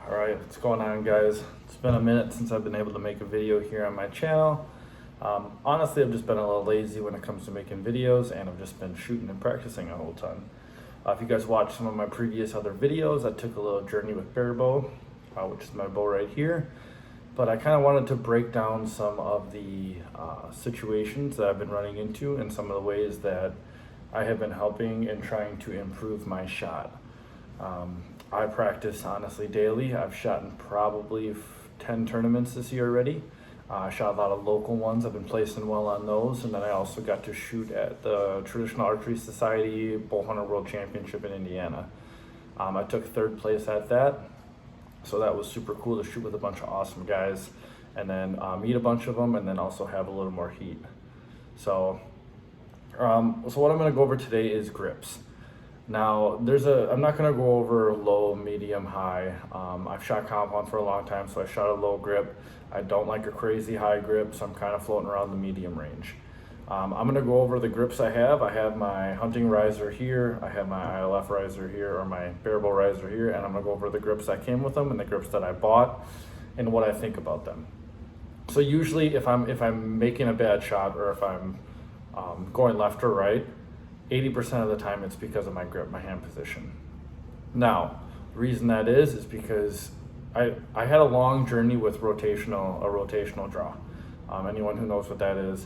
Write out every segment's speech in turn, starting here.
Alright, what's going on, guys? It's been a minute since I've been able to make a video here on my channel. Honestly, I've just been a little lazy when it comes to making videos, and I've just been shooting and practicing a whole ton. If you guys watched some of my previous other videos, I took a little journey with bear bow, which is my bow right here. But I kind of wanted to break down some of the situations that I've been running into and some of the ways that I have been helping and trying to improve my shot. I practice honestly daily. I've shot in probably 10 tournaments this year already. I shot a lot of local ones. I've been placing well on those, and then I also got to shoot at the Traditional Archery Society Bull Hunter World Championship in Indiana. I took third place at that, so that was super cool to shoot with a bunch of awesome guys, and then meet a bunch of them, and then also have a little more heat. So what I'm going to go over today is grips. Now, I'm not going to go over low, medium, high. I've shot compound for a long time, so I shot a low grip. I don't like a crazy high grip, so I'm kind of floating around the medium range. I'm going to go over the grips I have. I have my hunting riser here, I have my ILF riser here, or my bear bow riser here, and I'm going to go over the grips that came with them and the grips that I bought and what I think about them. So usually if I'm making a bad shot, or if I'm going left or right, 80% of the time it's because of my grip, my hand position. Now, the reason that is because I had a long journey with a rotational draw. Anyone who knows what that is,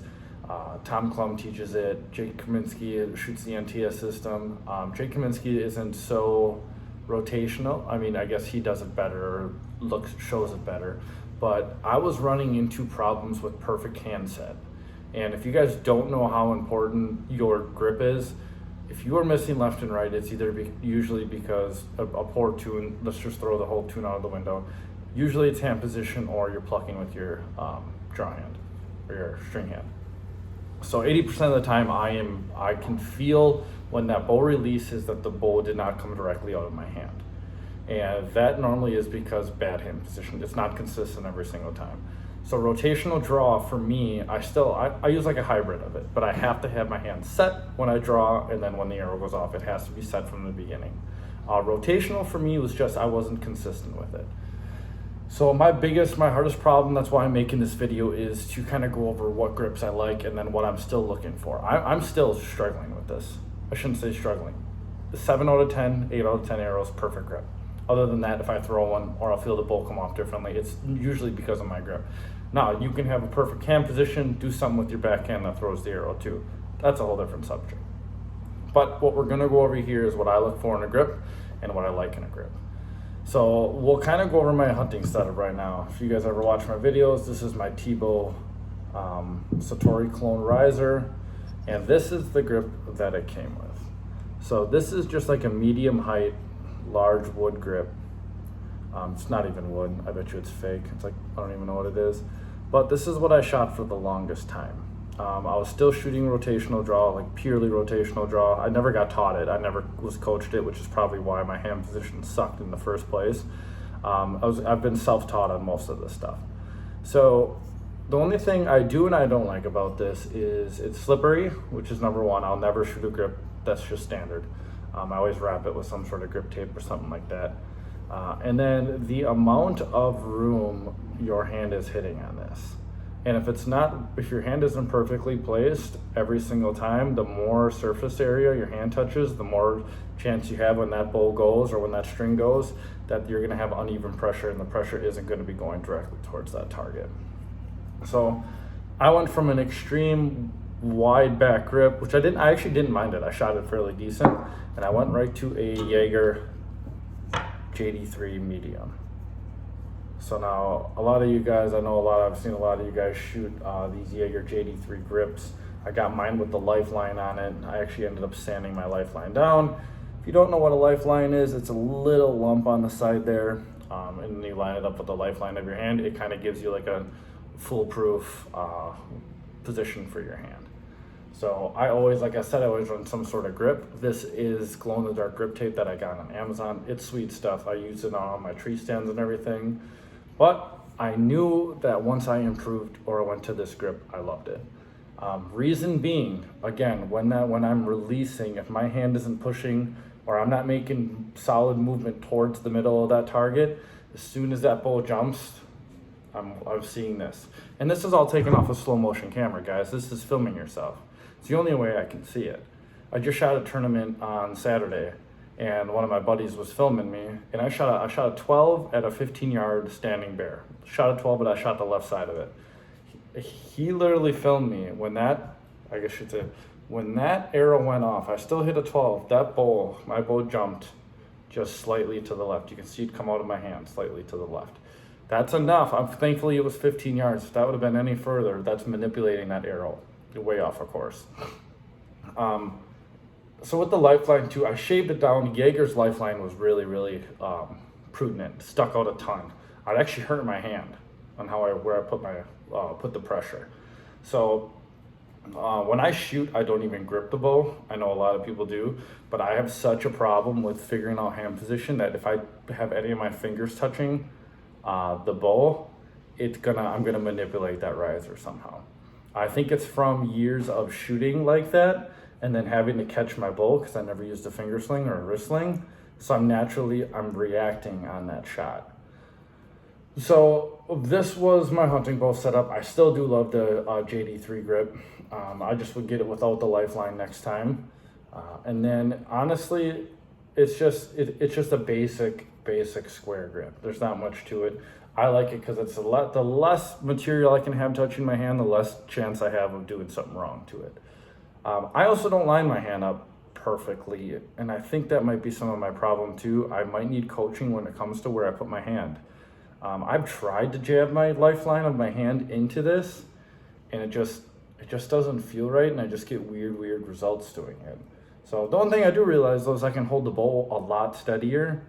Tom Klum teaches it, Jake Kaminsky shoots the NTS system. Jake Kaminsky isn't so rotational. I mean, I guess he does it better, or shows it better, but I was running into problems with perfect hand set. And if you guys don't know how important your grip is, if you are missing left and right, it's either usually because a poor tune, let's just throw the whole tune out of the window. Usually it's hand position, or you're plucking with your draw hand or your string hand. So 80% of the time I can feel when that bow releases that the bow did not come directly out of my hand. And that normally is because bad hand position. It's not consistent every single time. So rotational draw for me, I use like a hybrid of it, but I have to have my hand set when I draw, and then when the arrow goes off, it has to be set from the beginning. Rotational for me was just I wasn't consistent with it. So my hardest problem, that's why I'm making this video, is to kind of go over what grips I like and then what I'm still looking for. I'm still struggling with this. I shouldn't say struggling. The 7 out of 10, 8 out of 10 arrows, perfect grip. Other than that, if I throw one or I'll feel the bow come off differently, it's usually because of my grip. Now, you can have a perfect hand position, do something with your backhand that throws the arrow too. That's a whole different subject. But what we're gonna go over here is what I look for in a grip and what I like in a grip. So we'll kind of go over my hunting setup right now. If you guys ever watch my videos, this is my T-bow Satori clone riser, and this is the grip that it came with. So this is just like a medium height, large wood grip. It's not even wood, I bet you it's fake. It's like, I don't even know what it is. But this is what I shot for the longest time. I was still shooting rotational draw, like purely rotational draw. I never got taught it, I never was coached it, which is probably why my hand position sucked in the first place. I've been self-taught on most of this stuff. So the only thing I do and I don't like about this is it's slippery, which is number one. I'll never shoot a grip that's just standard. I always wrap it with some sort of grip tape or something like that. And then the amount of room your hand is hitting on this. And if your hand isn't perfectly placed every single time, the more surface area your hand touches, the more chance you have when that bow goes or when that string goes, that you're gonna have uneven pressure, and the pressure isn't gonna be going directly towards that target. So I went from an extreme wide back grip, which I actually didn't mind it. I shot it fairly decent, and I went right to a Jaeger JD3 medium. So now a lot of you guys, I've seen a lot of you guys shoot these Jaeger JD3 grips. I got mine with the lifeline on it. I actually ended up sanding my lifeline down. If you don't know what a lifeline is, it's a little lump on the side there, and then you line it up with the lifeline of your hand. It kind of gives you like a foolproof position for your hand. So I always run some sort of grip. This is glow-in-the-dark grip tape that I got on Amazon. It's sweet stuff. I use it on my tree stands and everything. But I knew that once I improved or I went to this grip, I loved it. Reason being, again, when I'm releasing, if my hand isn't pushing or I'm not making solid movement towards the middle of that target, as soon as that bow jumps, I'm seeing this. And this is all taken off a slow motion camera, guys. This is filming yourself. It's the only way I can see it. I just shot a tournament on Saturday, and one of my buddies was filming me, and I shot a 12 at a 15-yard standing bear. Shot a 12, but I shot the left side of it. He literally filmed me when that, I guess you'd say, when that arrow went off. I still hit a 12. That bow, my bow jumped just slightly to the left. You can see it come out of my hand slightly to the left. That's enough. Thankfully, it was 15 yards. If that would have been any further, that's manipulating that arrow way off, of course. So with the lifeline too, I shaved it down. Jaeger's lifeline was really prudent. It stuck out a ton. I'd actually hurt my hand on where I put the pressure. So when I shoot, I don't even grip the bow. I know a lot of people do, but I have such a problem with figuring out hand position that if I have any of my fingers touching the bow, I'm gonna manipulate that riser somehow. I think it's from years of shooting like that and then having to catch my bow because I never used a finger sling or a wrist sling. So I'm reacting on that shot. So this was my hunting bow setup. I still do love the JD3 grip. I just would get it without the lifeline next time. And then honestly, it's just a basic square grip. There's not much to it. I like it because it's the less material I can have touching my hand, the less chance I have of doing something wrong to it. I also don't line my hand up perfectly, and I think that might be some of my problem too. I might need coaching when it comes to where I put my hand. I've tried to jab my lifeline of my hand into this, and it just doesn't feel right, and I just get weird results doing it. So the one thing I do realize though is I can hold the bow a lot steadier,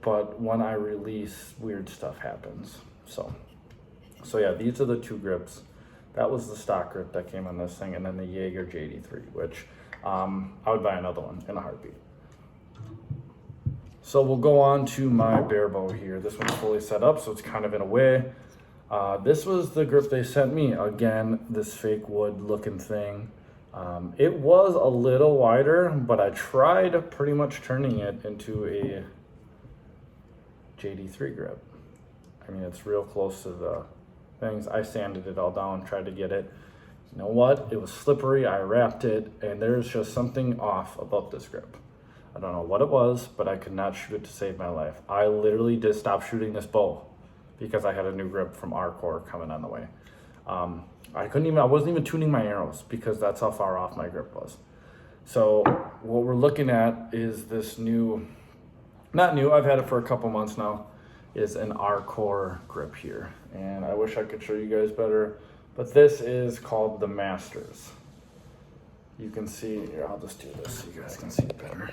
but when I release, weird stuff happens. So yeah, these are the two grips. That was the stock grip that came on this thing, and then the Jaeger JD3, which I would buy another one in a heartbeat. So we'll go on to my bear bow here. This one's fully set up, so it's kind of in a way. This was the grip they sent me. Again, this fake wood looking thing. It was a little wider, but I tried pretty much turning it into a JD3 grip. I mean, it's real close to the things. I sanded it all down, tried to get it. You know what? It was slippery. I wrapped it, and there's just something off about this grip. I don't know what it was, but I could not shoot it to save my life. I literally did stop shooting this bow because I had a new grip from archery coming on the way. I wasn't even tuning my arrows because that's how far off my grip was. So what we're looking at is this not new, I've had it for a couple months now, is an archery grip here. And I wish I could show you guys better, but this is called the Masters. You can see, here, I'll just do this so you guys can see it better.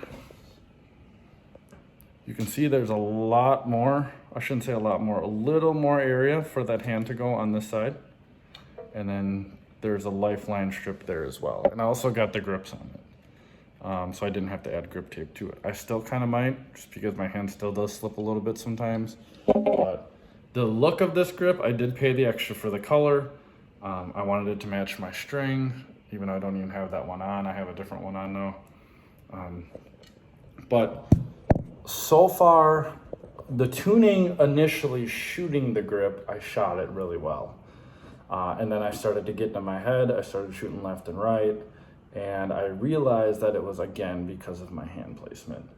You can see there's a lot more, I shouldn't say a lot more, a little more area for that hand to go on this side. And then there's a lifeline strip there as well. And I also got the grips on it. So I didn't have to add grip tape to it. I still kind of might, just because my hand still does slip a little bit sometimes. But the look of this grip, I did pay the extra for the color. I wanted it to match my string, even though I don't even have that one on. I have a different one on now. But so far, the tuning initially shooting the grip, I shot it really well. And then I started to get into my head. I started shooting left and right. And I realized that it was, again, because of my hand placement.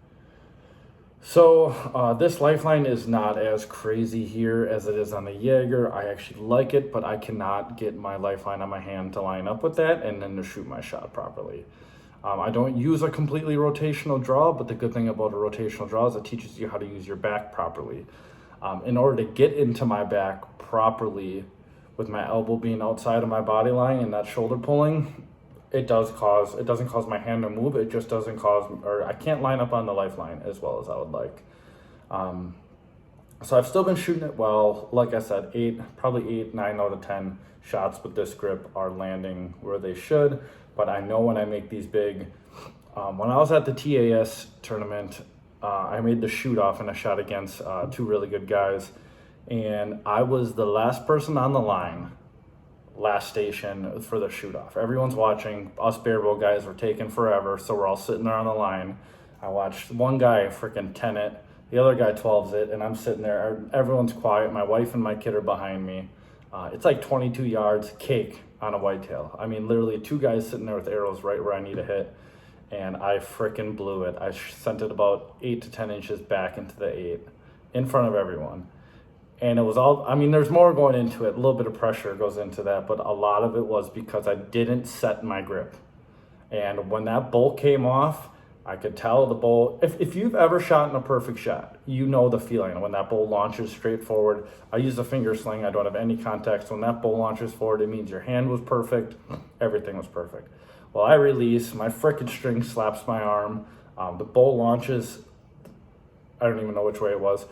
So this lifeline is not as crazy here as it is on the Jaeger. I actually like it, but I cannot get my lifeline on my hand to line up with that and then to shoot my shot properly. I don't use a completely rotational draw, but the good thing about a rotational draw is it teaches you how to use your back properly. In order to get into my back properly, with my elbow being outside of my body line and that shoulder pulling, it doesn't cause my hand to move. It just doesn't cause, or I can't line up on the lifeline as well as I would like. So I've still been shooting it well. Like I said, probably 8, 9 out of 10 shots with this grip are landing where they should. But I know when I make these big, when I was at the TAS tournament, I made the shoot off and I shot against 2 really good guys. And I was the last person on the line, last station for the shoot off. Everyone's watching. Us barebow guys were taking forever, so we're all sitting there on the line. I watched one guy freaking 10 it, the other guy 12s it, and I'm sitting there. Everyone's quiet. My wife and my kid are behind me. It's like 22 yards, cake on a whitetail. I mean, literally 2 guys sitting there with arrows right where I need to hit, and I freaking blew it. I sent it about 8 to 10 inches back into the 8 in front of everyone. And it was all, I mean, there's more going into it. A little bit of pressure goes into that, but a lot of it was because I didn't set my grip. And when that bolt came off, I could tell the bolt, if you've ever shot in a perfect shot, you know the feeling when that bolt launches straight forward. I use a finger sling, I don't have any contact. So when that bolt launches forward, it means your hand was perfect, everything was perfect. Well, I release, my frickin' string slaps my arm, the bolt launches, I don't even know which way it was,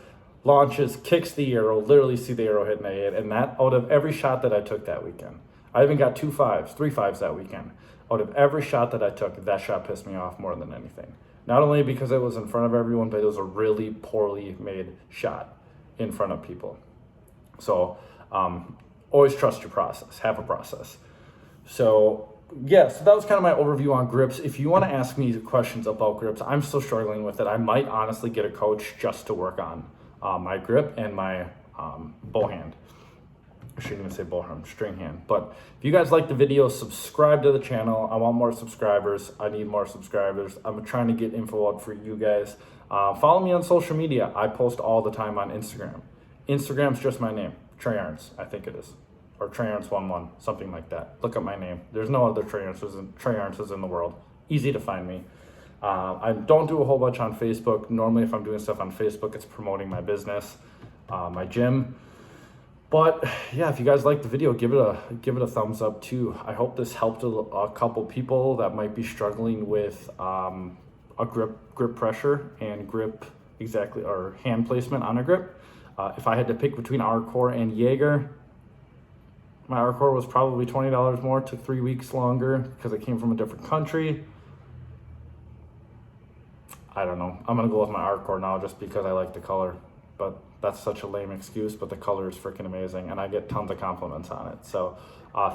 launches, kicks the arrow, literally see the arrow hitting the 8, and that, out of every shot that I took that weekend, I even got 2 5s, 3 5s that weekend. Out of every shot that I took, that shot pissed me off more than anything. Not only because it was in front of everyone, but it was a really poorly made shot in front of people. So always trust your process, have a process. So yeah, so that was kind of my overview on grips. If you want to ask me questions about grips, I'm still struggling with it. I might honestly get a coach just to work on my grip and my bow hand. I shouldn't even say bow hand, string hand. But if you guys like the video, subscribe to the channel. I want more subscribers. I need more subscribers. I'm trying to get info out for you guys. Follow me on social media. I post all the time on Instagram. Instagram's just my name, Trey Arns, I think it is. Or Trey Arns11, something like that. Look up my name. There's no other Trey Arnses in the world. Easy to find me. I don't do a whole bunch on Facebook. Normally, if I'm doing stuff on Facebook, it's promoting my business, my gym. But yeah, if you guys like the video, give it a thumbs up too. I hope this helped a couple people that might be struggling with a grip pressure and grip or hand placement on a grip. If I had to pick between Arcor and Jaeger, my Arcor was probably $20 more. Took 3 weeks longer because it came from a different country. I don't know. I'm gonna go with my Arcor now just because I like the color. But that's such a lame excuse, but the color is freaking amazing, and I get tons of compliments on it. So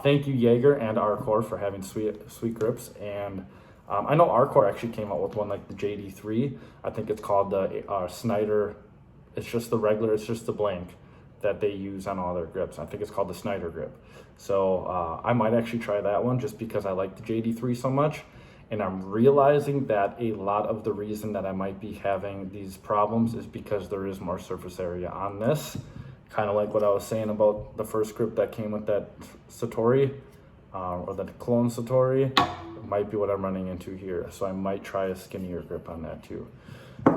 thank you, Jaeger and Arcor, for having sweet grips. And I know Arcor actually came out with one like the JD3. I think it's called the Snyder. It's just the regular, it's just the blank that they use on all their grips. I think it's called the Snyder grip. So I might actually try that one just because I like the JD3 so much. And I'm realizing that a lot of the reason that I might be having these problems is because there is more surface area on this. Kind of like what I was saying about the first grip that came with that Satori, or the clone Satori. It might be what I'm running into here. So I might try a skinnier grip on that too.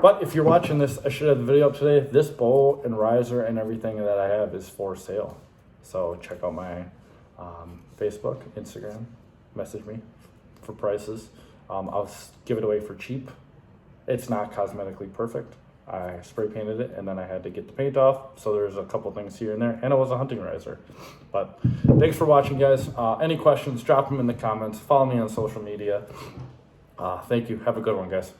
But if you're watching this, I should have the video up today. This bow and riser and everything that I have is for sale. So check out my Facebook, Instagram, message me for prices. I'll give it away for cheap. It's not cosmetically perfect. I spray painted it and then I had to get the paint off. So there's a couple things here and there, and it was a hunting riser. But thanks for watching, guys. Any questions, drop them in the comments. Follow me on social media. Thank you. Have a good one, guys.